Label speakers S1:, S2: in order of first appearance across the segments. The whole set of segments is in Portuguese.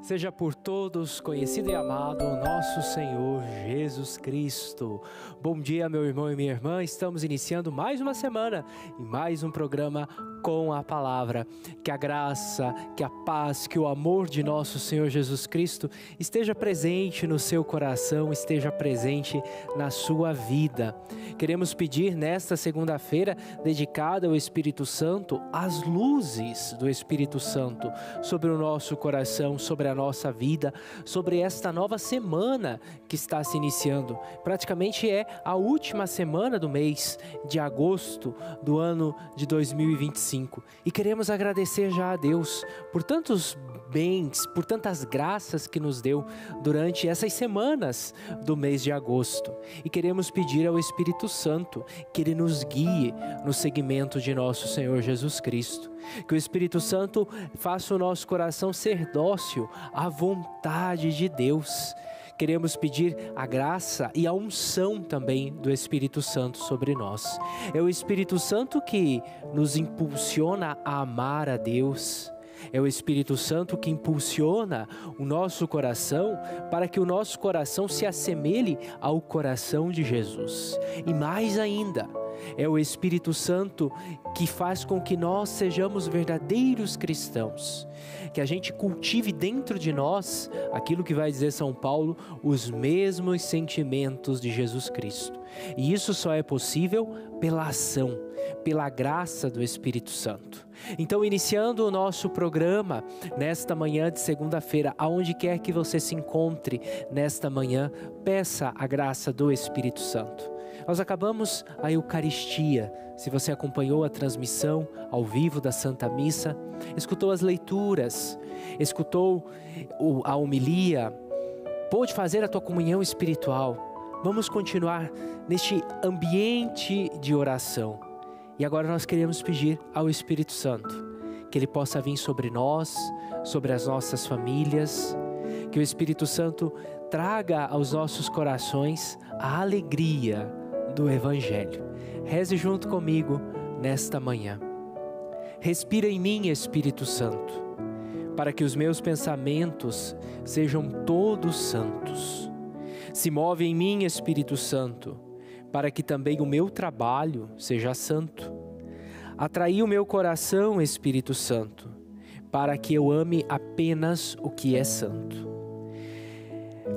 S1: Seja por todos conhecido e amado o nosso Senhor Jesus Cristo. Bom dia, meu irmão e minha irmã. Estamos iniciando mais uma semana e mais um programa com a palavra. Que a graça, que a paz, que o amor de nosso Senhor Jesus Cristo esteja presente no seu coração, esteja presente na sua vida. Queremos pedir nesta segunda-feira, dedicada ao Espírito Santo, as luzes do Espírito Santo sobre o nosso coração, sobre a nossa vida, sobre esta nova semana que está se iniciando. Praticamente é a última semana do mês de agosto do ano de 2025. E queremos agradecer já a Deus por tantos bens, por tantas graças que nos deu durante essas semanas do mês de agosto. E queremos pedir ao Espírito Santo que Ele nos guie no seguimento de nosso Senhor Jesus Cristo. Que o Espírito Santo faça o nosso coração ser dócil à vontade de Deus. Queremos pedir a graça e a unção também do Espírito Santo sobre nós. É o Espírito Santo que nos impulsiona a amar a Deus. É o Espírito Santo que impulsiona o nosso coração para que o nosso coração se assemelhe ao coração de Jesus. E mais ainda, é o Espírito Santo que faz com que nós sejamos verdadeiros cristãos. Que a gente cultive dentro de nós aquilo que vai dizer São Paulo, os mesmos sentimentos de Jesus Cristo. E isso só é possível pela ação, pela graça do Espírito Santo. Então, iniciando o nosso programa nesta manhã de segunda-feira, aonde quer que você se encontre nesta manhã, peça a graça do Espírito Santo. Nós acabamos a Eucaristia. Se você acompanhou a transmissão ao vivo da Santa Missa, escutou as leituras, escutou a homilia, pôde fazer a tua comunhão espiritual. Vamos continuar neste ambiente de oração. E agora nós queremos pedir ao Espírito Santo que Ele possa vir sobre nós, sobre as nossas famílias, que o Espírito Santo traga aos nossos corações a alegria do Evangelho. Reze junto comigo nesta manhã. Respira em mim, Espírito Santo, para que os meus pensamentos sejam todos santos. Se move em mim, Espírito Santo, para que também o meu trabalho seja santo. Atrai o meu coração, Espírito Santo, para que eu ame apenas o que é santo.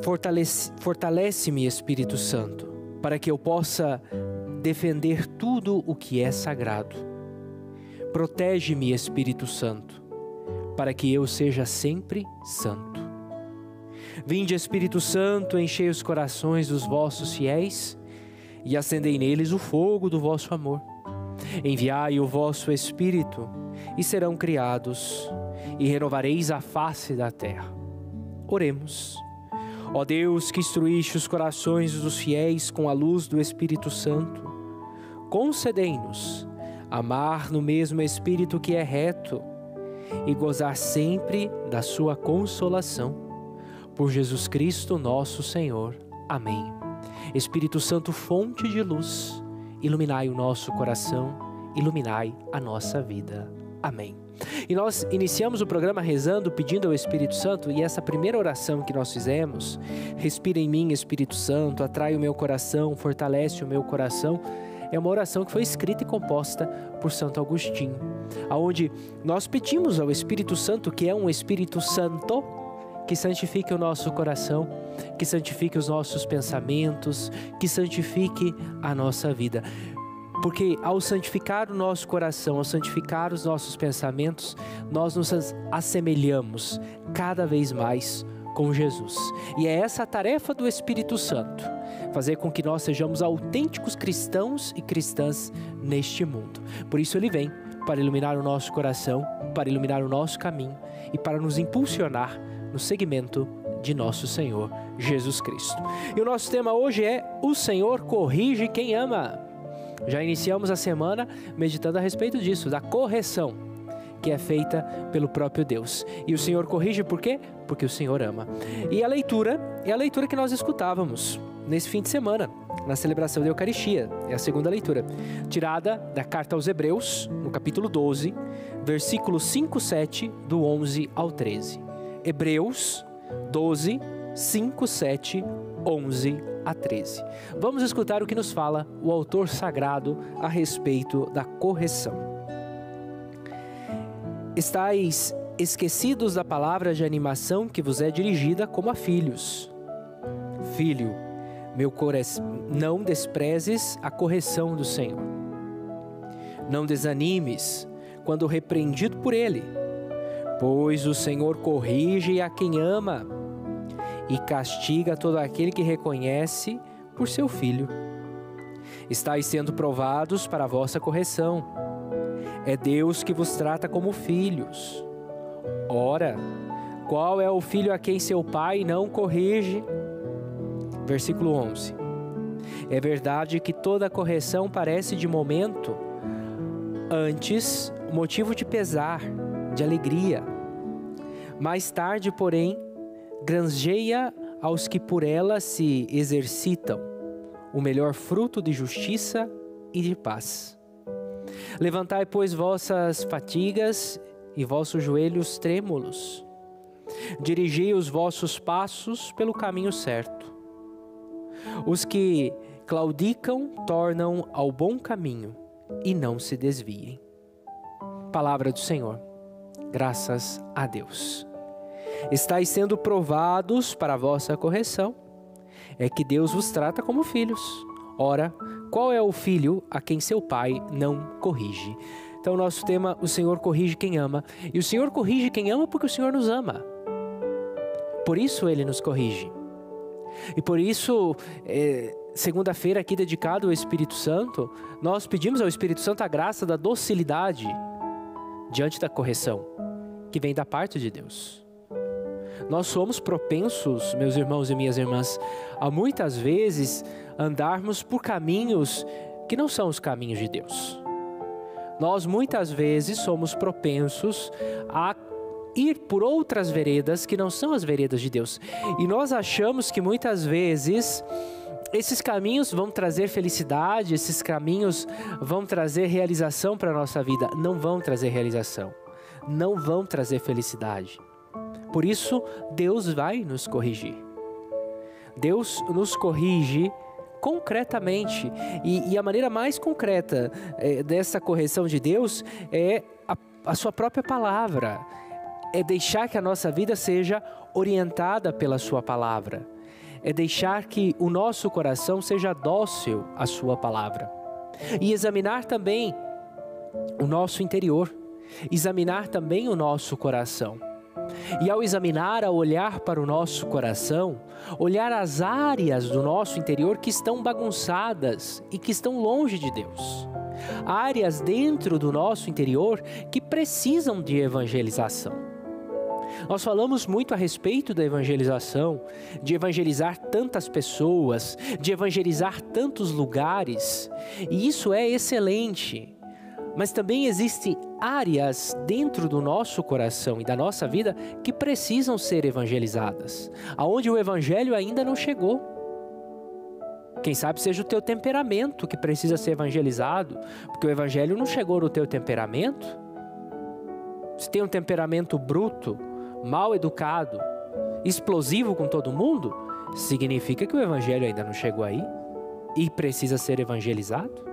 S1: Fortalece-me, Espírito Santo, para que eu possa defender tudo o que é sagrado. Protege-me, Espírito Santo, para que eu seja sempre santo. Vinde, Espírito Santo, enchei os corações dos vossos fiéis e acendei neles o fogo do vosso amor. Enviai o vosso Espírito e serão criados, e renovareis a face da terra. Oremos. Ó Deus, que instruíste os corações dos fiéis com a luz do Espírito Santo, concedei-nos amar no mesmo Espírito que é reto e gozar sempre da sua consolação. Por Jesus Cristo, nosso Senhor. Amém. Espírito Santo, fonte de luz, iluminai o nosso coração, iluminai a nossa vida. Amém. E nós iniciamos o programa rezando, pedindo ao Espírito Santo, e essa primeira oração que nós fizemos, respira em mim, Espírito Santo, atrai o meu coração, fortalece o meu coração, é uma oração que foi escrita e composta por Santo Agostinho, aonde nós pedimos ao Espírito Santo, que é um Espírito Santo, que santifique o nosso coração, que santifique os nossos pensamentos, que santifique a nossa vida. Porque ao santificar o nosso coração, ao santificar os nossos pensamentos, nós nos assemelhamos cada vez mais com Jesus. E é essa a tarefa do Espírito Santo, fazer com que nós sejamos autênticos cristãos e cristãs neste mundo. Por isso Ele vem para iluminar o nosso coração, para iluminar o nosso caminho e para nos impulsionar no seguimento de nosso Senhor Jesus Cristo. E o nosso tema hoje é: o Senhor corrige quem ama. Já iniciamos a semana meditando a respeito disso, da correção que é feita pelo próprio Deus. E o Senhor corrige por quê? Porque o Senhor ama. E a leitura é a leitura que nós escutávamos nesse fim de semana, na celebração da Eucaristia. É a segunda leitura, tirada da Carta aos Hebreus, no capítulo 12, versículos 5, 7, do 11 ao 13. Hebreus 12, 5, 7, 11 a 13. Vamos escutar o que nos fala o autor sagrado a respeito da correção. Estais esquecidos da palavra de animação que vos é dirigida como a filhos. Filho, meu coração, não desprezes a correção do Senhor. Não desanimes quando repreendido por Ele, pois o Senhor corrige a quem ama e castiga todo aquele que reconhece por seu filho. Estais sendo provados para a vossa correção. É Deus que vos trata como filhos. Ora, qual é o filho a quem seu pai não corrige? Versículo 11. É verdade que toda correção parece de momento, antes motivo de pesar, de alegria. Mais tarde, porém, granjeia aos que por ela se exercitam o melhor fruto de justiça e de paz. Levantai, pois, vossas fatigas e vossos joelhos trêmulos. Dirigi os vossos passos pelo caminho certo. Os que claudicam tornam ao bom caminho e não se desviem. Palavra do Senhor. Graças a Deus. Estais sendo provados para a vossa correção. É que Deus vos trata como filhos. Ora, qual é o filho a quem seu pai não corrige? Então, nosso tema, o Senhor corrige quem ama. E o Senhor corrige quem ama porque o Senhor nos ama. Por isso Ele nos corrige. E por isso, segunda-feira aqui dedicado ao Espírito Santo, nós pedimos ao Espírito Santo a graça da docilidade diante da correção, que vem da parte de Deus. Nós somos propensos, meus irmãos e minhas irmãs, a muitas vezes andarmos por caminhos que não são os caminhos de Deus. Nós muitas vezes somos propensos a ir por outras veredas que não são as veredas de Deus. E nós achamos que muitas vezes esses caminhos vão trazer felicidade, esses caminhos vão trazer realização para a nossa vida. Não vão trazer realização, não vão trazer felicidade. Por isso, Deus vai nos corrigir. Deus nos corrige concretamente. E a maneira mais concreta dessa correção de Deus é a sua própria palavra. É deixar que a nossa vida seja orientada pela sua palavra. É deixar que o nosso coração seja dócil à sua palavra. E examinar também o nosso interior. Examinar também o nosso coração. E ao examinar, ao olhar para o nosso coração, olhar as áreas do nosso interior que estão bagunçadas e que estão longe de Deus. Áreas dentro do nosso interior que precisam de evangelização. Nós falamos muito a respeito da evangelização, de evangelizar tantas pessoas, de evangelizar tantos lugares, e isso é excelente. Mas também existem áreas dentro do nosso coração e da nossa vida que precisam ser evangelizadas, aonde o evangelho ainda não chegou. Quem sabe seja o teu temperamento que precisa ser evangelizado, porque o evangelho não chegou no teu temperamento. Se tem um temperamento bruto, mal educado, explosivo com todo mundo, significa que o evangelho ainda não chegou aí e precisa ser evangelizado.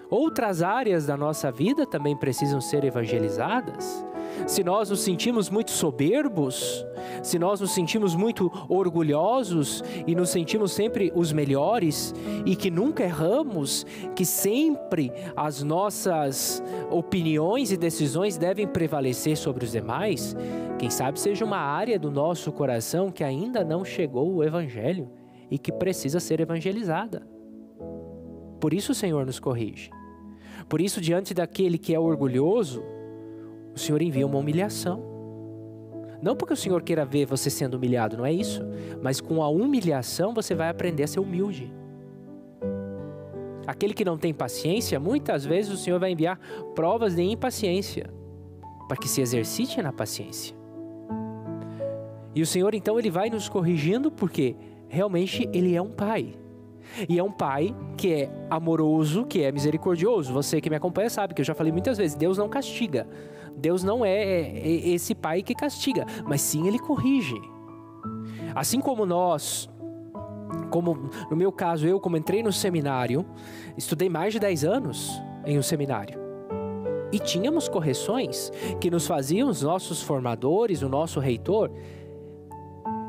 S1: Outras áreas da nossa vida também precisam ser evangelizadas. Se nós nos sentimos muito soberbos, se nós nos sentimos muito orgulhosos e nos sentimos sempre os melhores e que nunca erramos, que sempre as nossas opiniões e decisões devem prevalecer sobre os demais, quem sabe seja uma área do nosso coração que ainda não chegou o evangelho e que precisa ser evangelizada. Por isso o Senhor nos corrige. Por isso, diante daquele que é orgulhoso, o Senhor envia uma humilhação. Não porque o Senhor queira ver você sendo humilhado, não é isso. Mas com a humilhação você vai aprender a ser humilde. Aquele que não tem paciência, muitas vezes o Senhor vai enviar provas de impaciência, para que se exercite na paciência. E o Senhor então ele vai nos corrigindo porque realmente Ele é um Pai. E é um pai que é amoroso, que é misericordioso. Você que me acompanha sabe que eu já falei muitas vezes, Deus não castiga. Deus não é esse pai que castiga, mas sim ele corrige. Assim como nós, como no meu caso, eu como entrei no seminário, estudei mais de 10 anos em um seminário. E tínhamos correções que nos faziam os nossos formadores, o nosso reitor.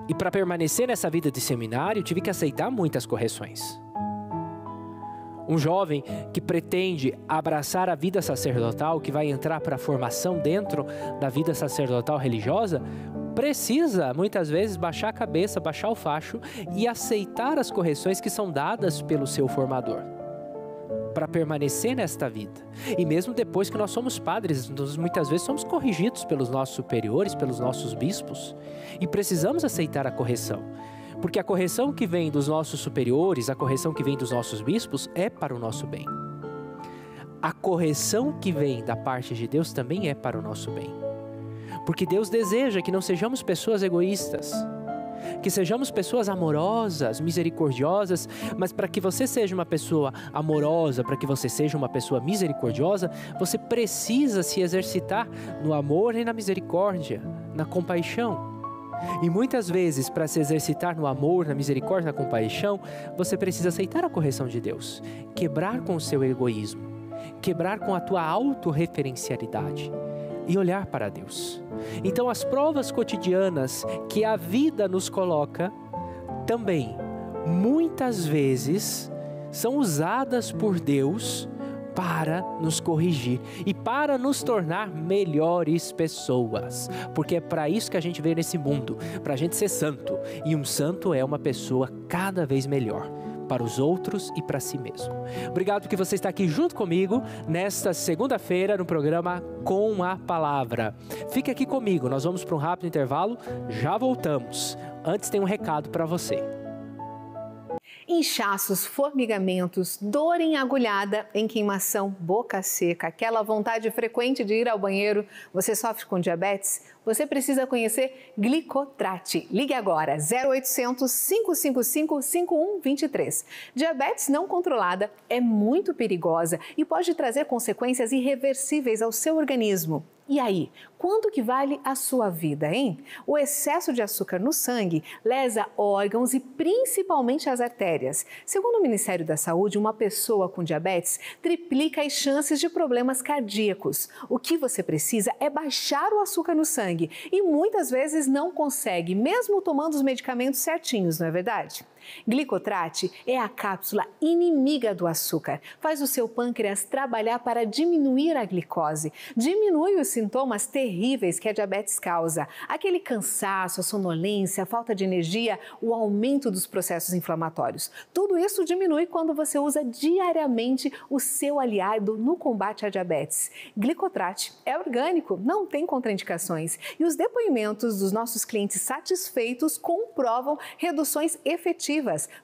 S1: E para permanecer nessa vida de seminário, tive que aceitar muitas correções. Um jovem que pretende abraçar a vida sacerdotal, que vai entrar para a formação dentro da vida sacerdotal religiosa, precisa, muitas vezes, baixar a cabeça, baixar o facho e aceitar as correções que são dadas pelo seu formador, para permanecer nesta vida. E mesmo depois que nós somos padres, nós muitas vezes somos corrigidos pelos nossos superiores, pelos nossos bispos, e precisamos aceitar a correção. Porque a correção que vem dos nossos superiores, a correção que vem dos nossos bispos, é para o nosso bem. A correção que vem da parte de Deus também é para o nosso bem. Porque Deus deseja que não sejamos pessoas egoístas, que sejamos pessoas amorosas, misericordiosas, mas para que você seja uma pessoa amorosa, para que você seja uma pessoa misericordiosa, você precisa se exercitar no amor e na misericórdia, na compaixão. E muitas vezes, para se exercitar no amor, na misericórdia, na compaixão, você precisa aceitar a correção de Deus, quebrar com o seu egoísmo, quebrar com a tua autorreferencialidade e olhar para Deus. Então, as provas cotidianas que a vida nos coloca, também, muitas vezes, são usadas por Deus para nos corrigir e para nos tornar melhores pessoas. Porque é para isso que a gente veio nesse mundo, para a gente ser santo. E um santo é uma pessoa cada vez melhor para os outros e para si mesmo. Obrigado que você está aqui junto comigo nesta segunda-feira no programa Com a Palavra. Fique aqui comigo, nós vamos para um rápido intervalo, já voltamos. Antes tem um recado para você.
S2: Inchaços, formigamentos, dor em agulhada, em queimação, boca seca, aquela vontade frequente de ir ao banheiro, você sofre com diabetes? Você precisa conhecer Glicotrate. Ligue agora, 0800 555 5123. Diabetes não controlada é muito perigosa e pode trazer consequências irreversíveis ao seu organismo. E aí, quanto que vale a sua vida, hein? O excesso de açúcar no sangue lesa órgãos e principalmente as artérias. Segundo o Ministério da Saúde, uma pessoa com diabetes triplica as chances de problemas cardíacos. O que você precisa é baixar o açúcar no sangue e muitas vezes não consegue, mesmo tomando os medicamentos certinhos, não é verdade? Glicotrate é a cápsula inimiga do açúcar. Faz o seu pâncreas trabalhar para diminuir a glicose. Diminui os sintomas terríveis que a diabetes causa. Aquele cansaço, a sonolência, a falta de energia, o aumento dos processos inflamatórios. Tudo isso diminui quando você usa diariamente o seu aliado no combate à diabetes. Glicotrate é orgânico, não tem contraindicações. E os depoimentos dos nossos clientes satisfeitos comprovam reduções efetivas.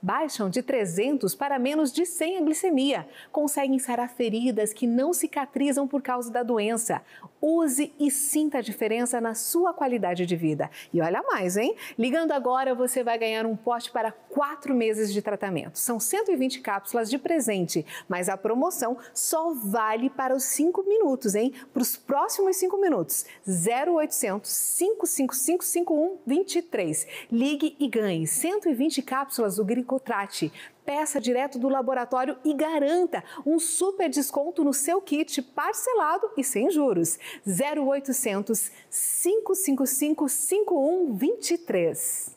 S2: Baixam de 300 para menos de 100 a glicemia. Conseguem sarar feridas que não cicatrizam por causa da doença. Use e sinta a diferença na sua qualidade de vida. E olha mais, hein? Ligando agora, você vai ganhar um pote para 4 meses de tratamento. São 120 cápsulas de presente, mas a promoção só vale para os 5 minutos, hein? Para os próximos 5 minutos. 0800 555 5123. Ligue e ganhe 120 cápsulas do Glicotrate. Peça direto do laboratório e garanta um super desconto no seu kit parcelado e sem juros. 0800 555 5123.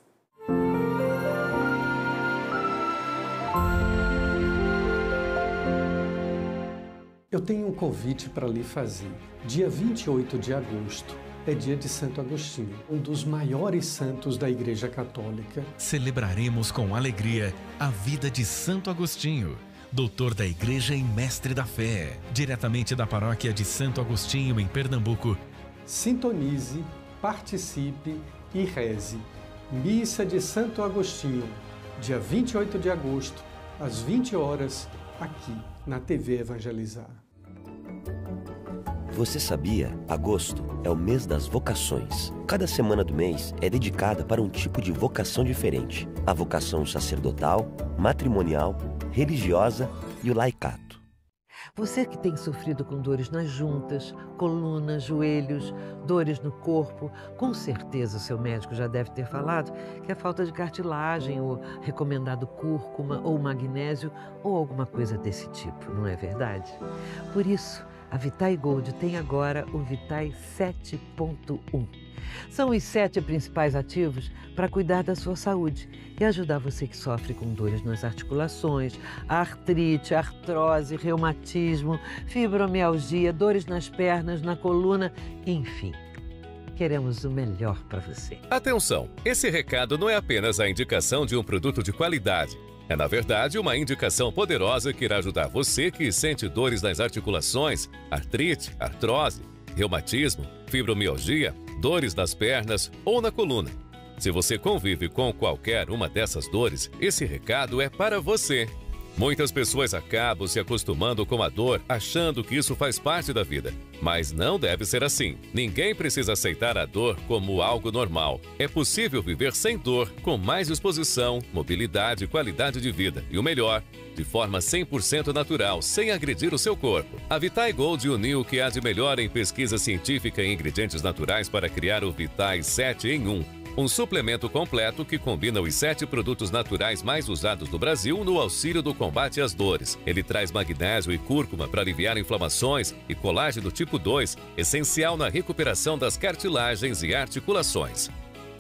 S3: Eu tenho um convite para lhe fazer. Dia 28 de agosto é dia de Santo Agostinho, um dos maiores santos da Igreja Católica.
S4: Celebraremos com alegria a vida de Santo Agostinho, doutor da Igreja e mestre da fé, diretamente da paróquia de Santo Agostinho, em Pernambuco.
S3: Sintonize, participe e reze. Missa de Santo Agostinho, dia 28 de agosto, às 20 horas, aqui na TV Evangelizar.
S5: Você sabia? Agosto é o mês das vocações. Cada semana do mês é dedicada para um tipo de vocação diferente. A vocação sacerdotal, matrimonial, religiosa e o laicato.
S6: Você que tem sofrido com dores nas juntas, coluna, joelhos, dores no corpo, com certeza o seu médico já deve ter falado que é falta de cartilagem ou recomendado cúrcuma ou magnésio ou alguma coisa desse tipo, não é verdade? Por isso, a Vitai Gold tem agora o Vitai 7.1. São os 7 principais ativos para cuidar da sua saúde e ajudar você que sofre com dores nas articulações, artrite, artrose, reumatismo, fibromialgia, dores nas pernas, na coluna, enfim. Queremos o melhor para você.
S7: Atenção! Esse recado não é apenas a indicação de um produto de qualidade. É, na verdade, uma indicação poderosa que irá ajudar você que sente dores nas articulações, artrite, artrose, reumatismo, fibromialgia, dores nas pernas ou na coluna. Se você convive com qualquer uma dessas dores, esse recado é para você. Muitas pessoas acabam se acostumando com a dor, achando que isso faz parte da vida. Mas não deve ser assim. Ninguém precisa aceitar a dor como algo normal. É possível viver sem dor, com mais disposição, mobilidade e qualidade de vida. E o melhor, de forma 100% natural, sem agredir o seu corpo. A Vitai Gold uniu o que há de melhor em pesquisa científica e ingredientes naturais para criar o Vitai 7 em 1. Um suplemento completo que combina os 7 produtos naturais mais usados no Brasil no auxílio do combate às dores. Ele traz magnésio e cúrcuma para aliviar inflamações e colágeno tipo 2, essencial na recuperação das cartilagens e articulações.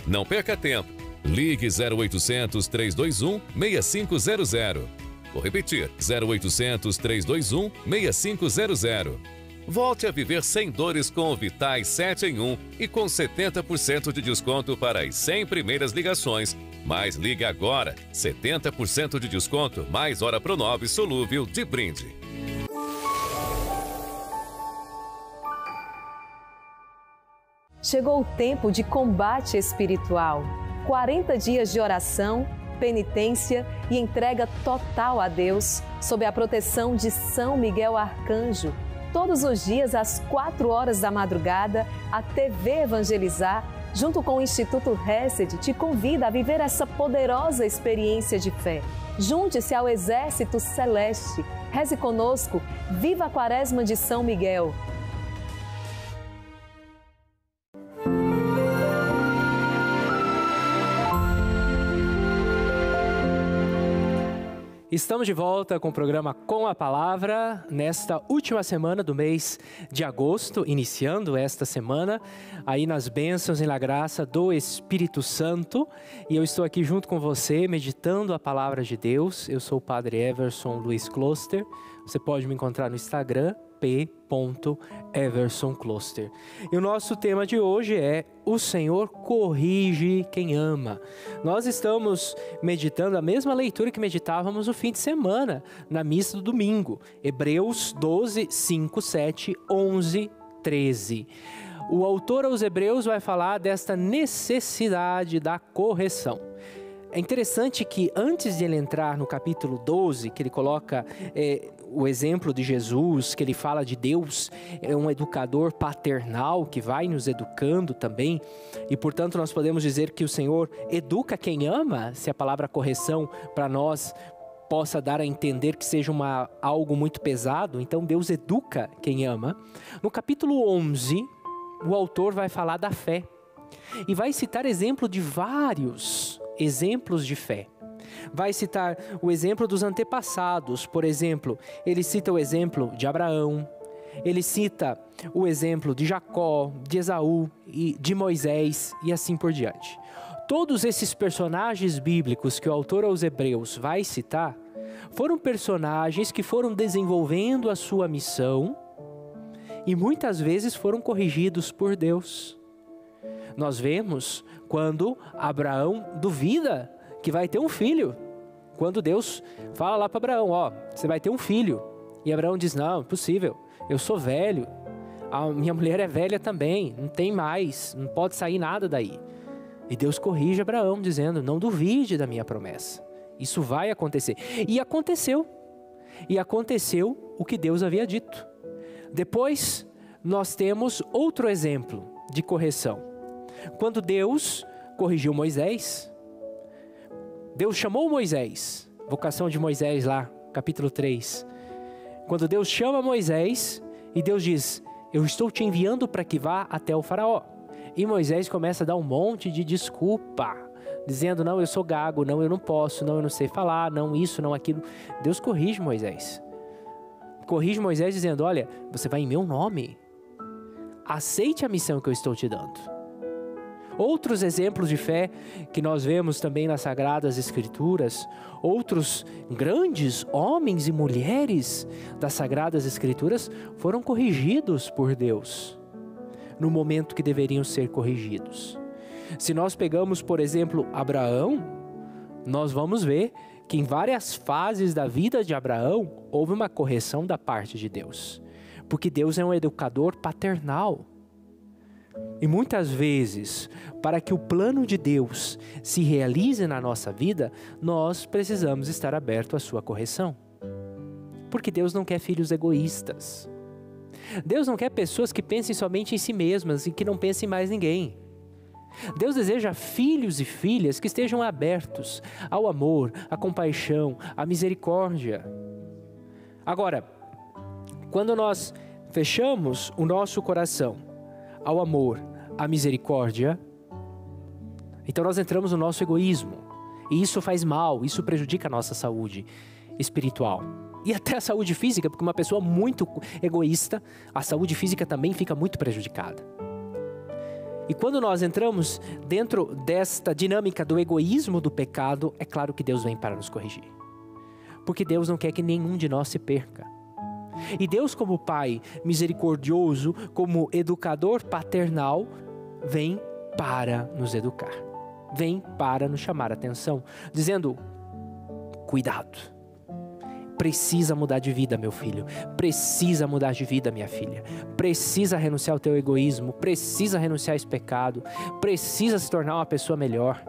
S7: Não perca tempo. Ligue 0800 321 6500. Vou repetir, 0800 321 6500. Volte a viver sem dores com o Vitai 7 em 1 e com 70% de desconto para as 100 primeiras ligações. Mas liga agora, 70% de desconto mais Ora Pronove solúvel de brinde.
S8: Chegou o tempo de combate espiritual. 40 dias de oração, penitência e entrega total a Deus, sob a proteção de São Miguel Arcanjo. Todos os dias, às 4 horas da madrugada, a TV Evangelizar, junto com o Instituto Hesed, te convida a viver essa poderosa experiência de fé. Junte-se ao Exército Celeste. Reze conosco. Viva a Quaresma de São Miguel.
S1: Estamos de volta com o programa Com a Palavra, nesta última semana do mês de agosto, iniciando esta semana, aí nas bênçãos e na graça do Espírito Santo. E eu estou aqui junto com você, meditando a Palavra de Deus. Eu sou o Padre Everson Luiz Kloster. Você pode me encontrar no Instagram, p.eversoncloster. E o nosso tema de hoje é: o Senhor corrige quem ama. Nós estamos meditando a mesma leitura que meditávamos no fim de semana, na missa do domingo. Hebreus 12, 5, 7, 11, 13. O autor aos Hebreus vai falar desta necessidade da correção. É interessante que antes de ele entrar no capítulo 12, que ele coloca o exemplo de Jesus, que ele fala de Deus, é um educador paternal que vai nos educando também, e portanto nós podemos dizer que o Senhor educa quem ama, se a palavra correção para nós possa dar a entender que seja algo muito pesado. Então Deus educa quem ama. No capítulo 11, o autor vai falar da fé e vai citar exemplo de vários exemplos de fé. Vai citar o exemplo dos antepassados. Por exemplo, ele cita o exemplo de Abraão, ele cita o exemplo de Jacó, de Esaú, e de Moisés e assim por diante. Todos esses personagens bíblicos que o autor aos Hebreus vai citar foram personagens que foram desenvolvendo a sua missão e muitas vezes foram corrigidos por Deus. Nós vemos quando Abraão duvida que vai ter um filho. Quando Deus fala lá para Abraão, você vai ter um filho. E Abraão diz, não, impossível, eu sou velho, a minha mulher é velha também, não tem mais, não pode sair nada daí. E Deus corrige Abraão dizendo, não duvide da minha promessa, isso vai acontecer. E aconteceu o que Deus havia dito. Depois nós temos outro exemplo de correção. Quando Deus corrigiu Moisés, Deus chamou Moisés, vocação de Moisés lá, capítulo 3. Quando Deus chama Moisés e Deus diz: eu estou te enviando para que vá até o faraó. E Moisés começa a dar um monte de desculpa, dizendo: não, eu sou gago, não, eu não posso, não, eu não sei falar, não isso, não aquilo. Deus corrige Moisés. Corrige Moisés dizendo: olha, você vai em meu nome. Aceite a missão que eu estou te dando. Outros exemplos de fé que nós vemos também nas Sagradas Escrituras, outros grandes homens e mulheres das Sagradas Escrituras foram corrigidos por Deus no momento que deveriam ser corrigidos. Se nós pegamos, por exemplo, Abraão, nós vamos ver que em várias fases da vida de Abraão houve uma correção da parte de Deus, porque Deus é um educador paternal. E muitas vezes, para que o plano de Deus se realize na nossa vida, nós precisamos estar abertos à sua correção. Porque Deus não quer filhos egoístas. Deus não quer pessoas que pensem somente em si mesmas e que não pensem em mais ninguém. Deus deseja filhos e filhas que estejam abertos ao amor, à compaixão, à misericórdia. Agora, quando nós fechamos o nosso coração ao amor, à misericórdia, então nós entramos no nosso egoísmo. E isso faz mal, isso prejudica a nossa saúde espiritual. E até a saúde física, porque uma pessoa muito egoísta, a saúde física também fica muito prejudicada. E quando nós entramos dentro desta dinâmica do egoísmo do pecado, é claro que Deus vem para nos corrigir. Porque Deus não quer que nenhum de nós se perca. E Deus, como Pai misericordioso, como educador paternal, vem para nos educar. Vem para nos chamar a atenção, dizendo: cuidado. Precisa mudar de vida, meu filho. Precisa mudar de vida, minha filha. Precisa renunciar ao teu egoísmo. Precisa renunciar a esse pecado. Precisa se tornar uma pessoa melhor.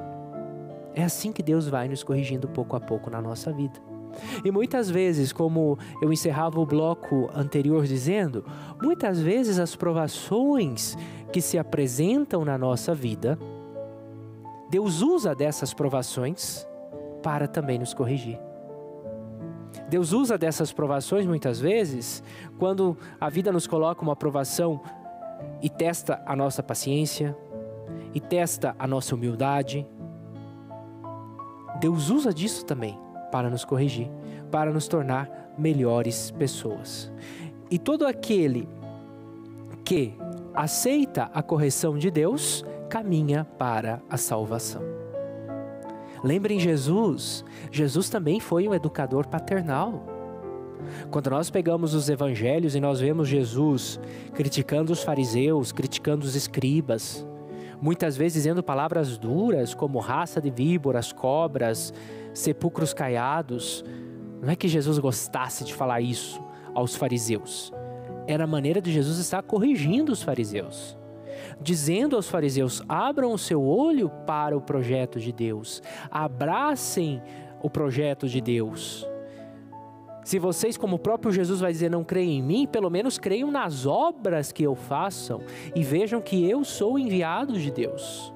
S1: É assim que Deus vai nos corrigindo pouco a pouco na nossa vida. E muitas vezes, como eu encerrava o bloco anterior dizendo, muitas vezes as provações que se apresentam na nossa vida, Deus usa dessas provações para também nos corrigir. Deus usa dessas provações muitas vezes, quando a vida nos coloca uma provação e testa a nossa paciência, e testa a nossa humildade. Deus usa disso também para nos corrigir, para nos tornar melhores pessoas. E todo aquele que aceita a correção de Deus, caminha para a salvação. Lembrem Jesus, Jesus também foi um educador paternal. Quando nós pegamos os evangelhos e nós vemos Jesus criticando os fariseus, criticando os escribas, muitas vezes dizendo palavras duras como raça de víboras, cobras, sepulcros caiados. Não é que Jesus gostasse de falar isso aos fariseus. Era a maneira de Jesus estar corrigindo os fariseus, dizendo aos fariseus: abram o seu olho para o projeto de Deus, abracem o projeto de Deus. Se vocês, como o próprio Jesus vai dizer, não creem em mim, pelo menos creiam nas obras que eu faço e vejam que eu sou enviado de Deus.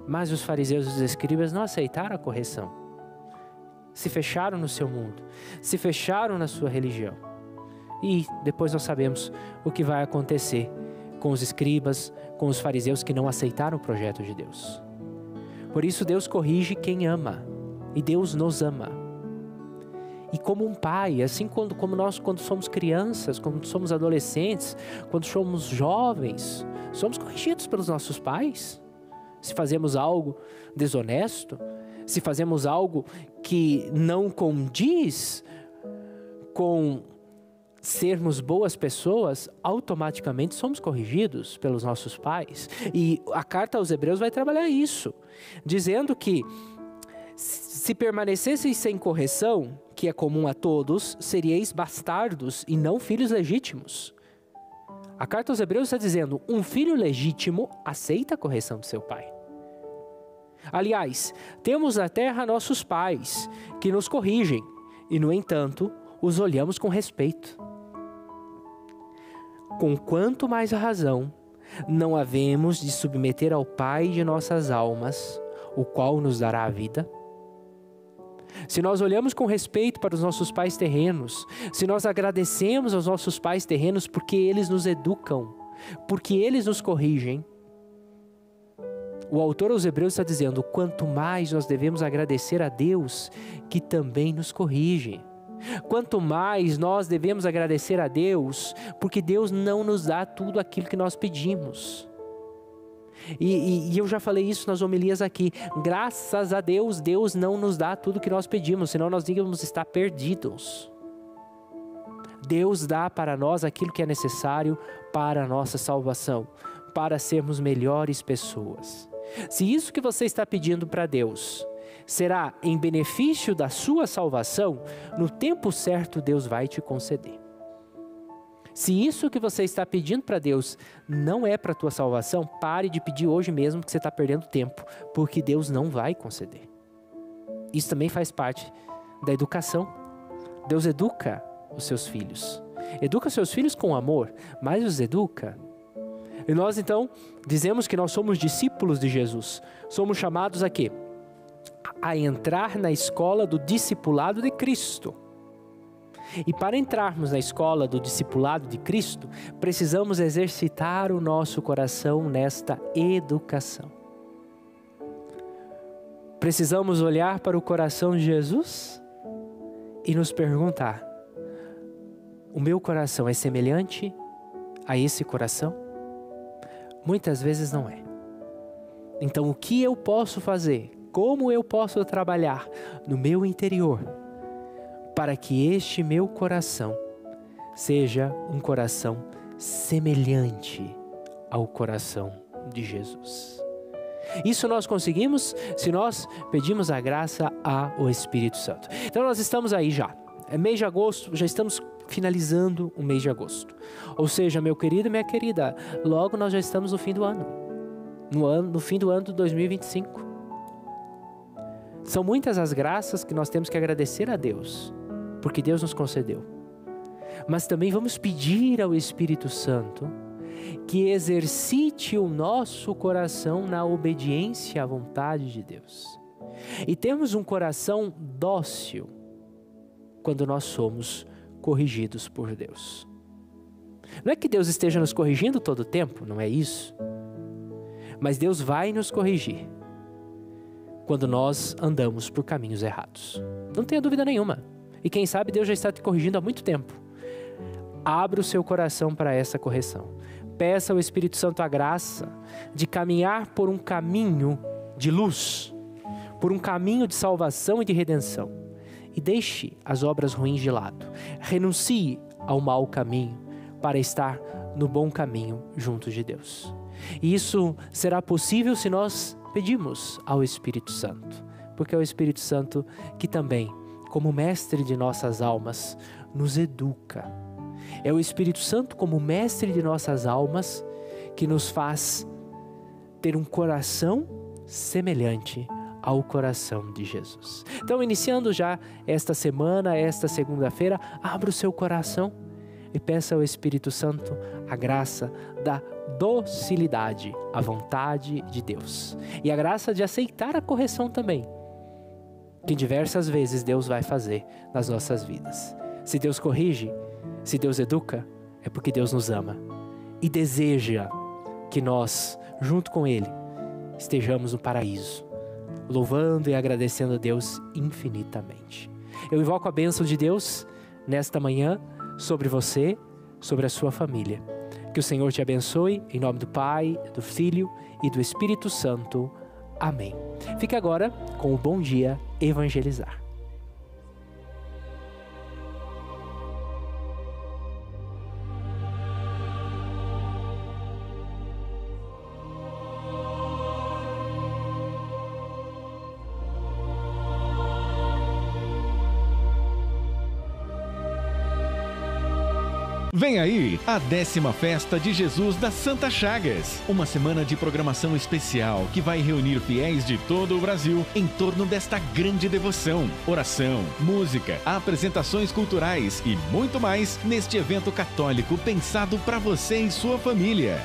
S1: Mas os fariseus e os escribas não aceitaram a correção. Se fecharam no seu mundo, se fecharam na sua religião. E depois nós sabemos o que vai acontecer com os escribas, com os fariseus que não aceitaram o projeto de Deus. Por isso Deus corrige quem ama, e Deus nos ama. E como um pai, assim como nós quando somos crianças, quando somos adolescentes, quando somos jovens, somos corrigidos pelos nossos pais. Se fazemos algo desonesto, se fazemos algo que não condiz com sermos boas pessoas, automaticamente somos corrigidos pelos nossos pais. E a carta aos Hebreus vai trabalhar isso, dizendo que se permanecesseis sem correção, que é comum a todos, seríeis bastardos e não filhos legítimos. A carta aos Hebreus está dizendo: um filho legítimo aceita a correção do seu pai. Aliás, temos na terra nossos pais que nos corrigem e, no entanto, os olhamos com respeito. com quanto mais razão não havemos de submeter ao Pai de nossas almas, o qual nos dará a vida? Se nós olhamos com respeito para os nossos pais terrenos, se nós agradecemos aos nossos pais terrenos porque eles nos educam, porque eles nos corrigem, o autor aos Hebreus está dizendo, quanto mais nós devemos agradecer a Deus que também nos corrige. Quanto mais nós devemos agradecer a Deus, porque Deus não nos dá tudo aquilo que nós pedimos. E eu já falei isso nas homilias aqui. Graças a Deus, Deus não nos dá tudo que nós pedimos, senão nós íamos estar perdidos. Deus dá para nós aquilo que é necessário para a nossa salvação, para sermos melhores pessoas. Se isso que você está pedindo para Deus será em benefício da sua salvação, no tempo certo Deus vai te conceder. Se isso que você está pedindo para Deus não é para a tua salvação, pare de pedir hoje mesmo que você está perdendo tempo, porque Deus não vai conceder. Isso também faz parte da educação. Deus educa os seus filhos. Educa os seus filhos com amor, mas os educa. E nós então dizemos que nós somos discípulos de Jesus. Somos chamados a quê? A entrar na escola do discipulado de Cristo. E para entrarmos na escola do discipulado de Cristo, precisamos exercitar o nosso coração nesta educação. Precisamos olhar para o coração de Jesus e nos perguntar: o meu coração é semelhante a esse coração? Muitas vezes não é. Então, o que eu posso fazer? Como eu posso trabalhar no meu interior para que este meu coração seja um coração semelhante ao coração de Jesus? Isso nós conseguimos se nós pedimos a graça ao Espírito Santo. Então nós estamos aí já. É mês de agosto, já estamos finalizando o mês de agosto. Ou seja, meu querido e minha querida, logo nós já estamos no fim do ano. No fim do ano de 2025. São muitas as graças que nós temos que agradecer a Deus, porque Deus nos concedeu. Mas também vamos pedir ao Espírito Santo que exercite o nosso coração na obediência à vontade de Deus. E temos um coração dócil quando nós somos corrigidos por Deus. Não é que Deus esteja nos corrigindo todo o tempo, não é isso. Mas Deus vai nos corrigir quando nós andamos por caminhos errados. Não tenha dúvida nenhuma. E quem sabe Deus já está te corrigindo há muito tempo. Abra o seu coração para essa correção. Peça ao Espírito Santo a graça de caminhar por um caminho de luz, por um caminho de salvação e de redenção. E deixe as obras ruins de lado. Renuncie ao mau caminho para estar no bom caminho junto de Deus. E isso será possível se nós pedimos ao Espírito Santo, porque é o Espírito Santo que também, como mestre de nossas almas, nos educa. É o Espírito Santo, como mestre de nossas almas, que nos faz ter um coração semelhante ao coração de Jesus. Então, iniciando já esta semana, esta segunda-feira, abra o seu coração e peça ao Espírito Santo a graça da docilidade à vontade de Deus. E a graça de aceitar a correção também, que diversas vezes Deus vai fazer nas nossas vidas. Se Deus corrige, se Deus educa, é porque Deus nos ama e deseja que nós, junto com Ele, estejamos no paraíso, louvando e agradecendo a Deus infinitamente. Eu invoco a bênção de Deus nesta manhã sobre você, sobre a sua família. Que o Senhor te abençoe, em nome do Pai, do Filho e do Espírito Santo. Amém. Fique agora com o Bom Dia Evangelizar.
S4: Vem aí a 10ª Festa de Jesus das Santas Chagas. Uma semana de programação especial que vai reunir fiéis de todo o Brasil em torno desta grande devoção. Oração, música, apresentações culturais e muito mais neste evento católico pensado para você e sua família.